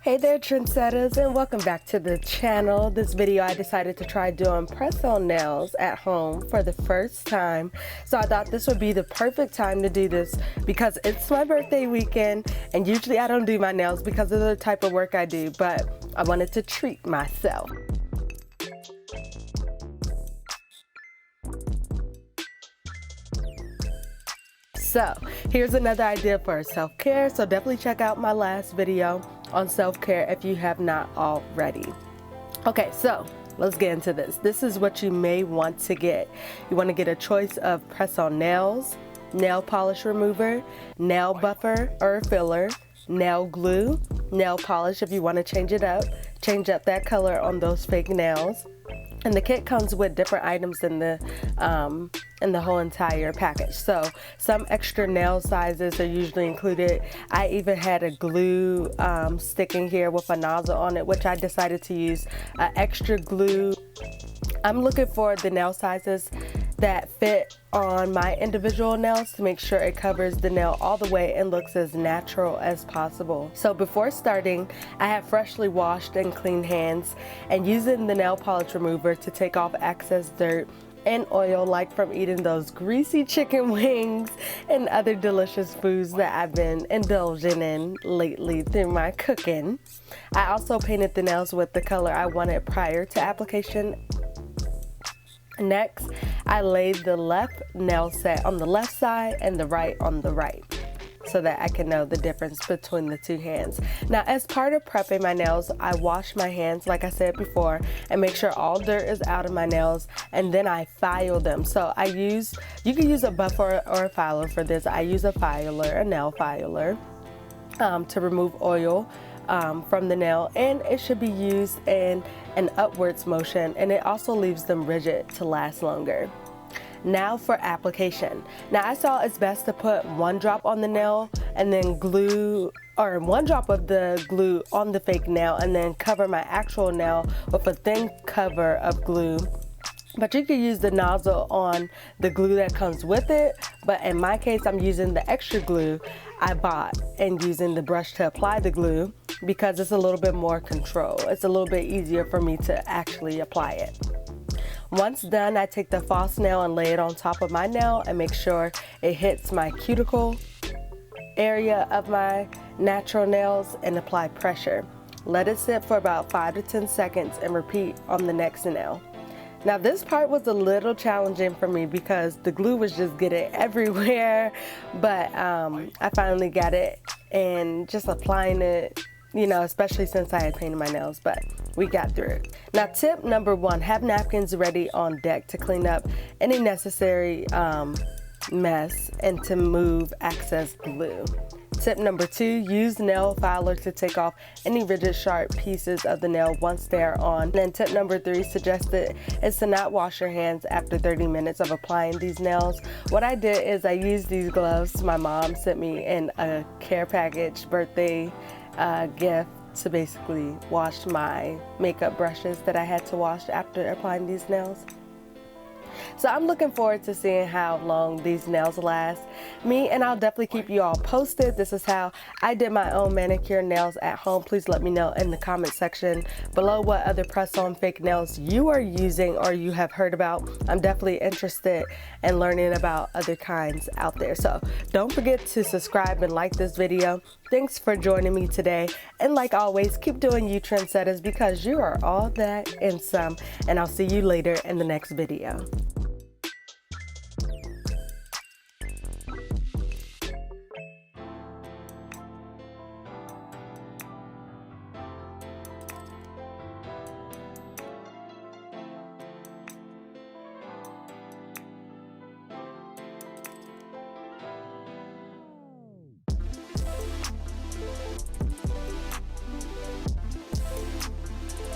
Hey there trendsetters, and welcome back to the channel. This video I decided to try doing press-on nails at home for the first time. So I thought this would be the perfect time to do this because it's my birthday weekend, and usually I don't do my nails because of the type of work I do, but I wanted to treat myself. So here's another idea for self-care, so definitely check out my last video on self-care if you have not already. Okay, so let's get into this. This is what you may want to get. You want to get a choice of press-on nails, nail polish remover, nail buffer or filler, nail glue, nail polish if you want to change up that color on those fake nails. And the kit comes with different items in the whole entire package. So some extra nail sizes are usually included. I even had a glue stick in here with a nozzle on it, which I decided to use extra glue. I'm looking for the nail sizes that fit on my individual nails to make sure it covers the nail all the way and looks as natural as possible. So before starting, I have freshly washed and cleaned hands and using the nail polish remover to take off excess dirt and oil like from eating those greasy chicken wings and other delicious foods that I've been indulging in lately through my cooking. I also painted the nails with the color I wanted prior to application. Next, I laid the left nail set on the left side and the right on the right so that I can know the difference between the two hands. Now, as part of prepping my nails, I wash my hands like I said before and make sure all dirt is out of my nails, and then I file them. So you can use a buffer or a filer for this. I use a nail filer to remove oil from the nail, and it should be used in an upwards motion, and it also leaves them rigid to last longer. Now for application. Now I saw it's best to put one drop on the nail and then one drop of the glue on the fake nail and then cover my actual nail with a thin cover of glue. But you can use the nozzle on the glue that comes with it, but in my case I'm using the extra glue I bought and using the brush to apply the glue because it's a little bit more control. It's a little bit easier for me to actually apply it. Once done, I take the false nail and lay it on top of my nail and make sure it hits my cuticle area of my natural nails and apply pressure. Let it sit for about 5 to 10 seconds and repeat on the next nail. Now this part was a little challenging for me because the glue was just getting everywhere, but I finally got it and just applying it, you know, especially since I had painted my nails, but we got through it. Now tip number 1, have napkins ready on deck to clean up any necessary mess and to move excess glue. Tip number 2, use nail filer to take off any rigid sharp pieces of the nail once they are on. And then tip number 3 suggested is to not wash your hands after 30 minutes of applying these nails. What I did is I used these gloves my mom sent me in a care package birthday gift to basically wash my makeup brushes that I had to wash after applying these nails. So I'm looking forward to seeing how long these nails last me, and I'll definitely keep you all posted. This is how I did my own manicure nails at home. Please let me know in the comment section below what other press-on fake nails you are using or you have heard about. I'm definitely interested in learning about other kinds out there. So don't forget to subscribe and like this video. Thanks for joining me today, and like always, keep doing you trendsetters because you are all that and some, and I'll see you later in the next video.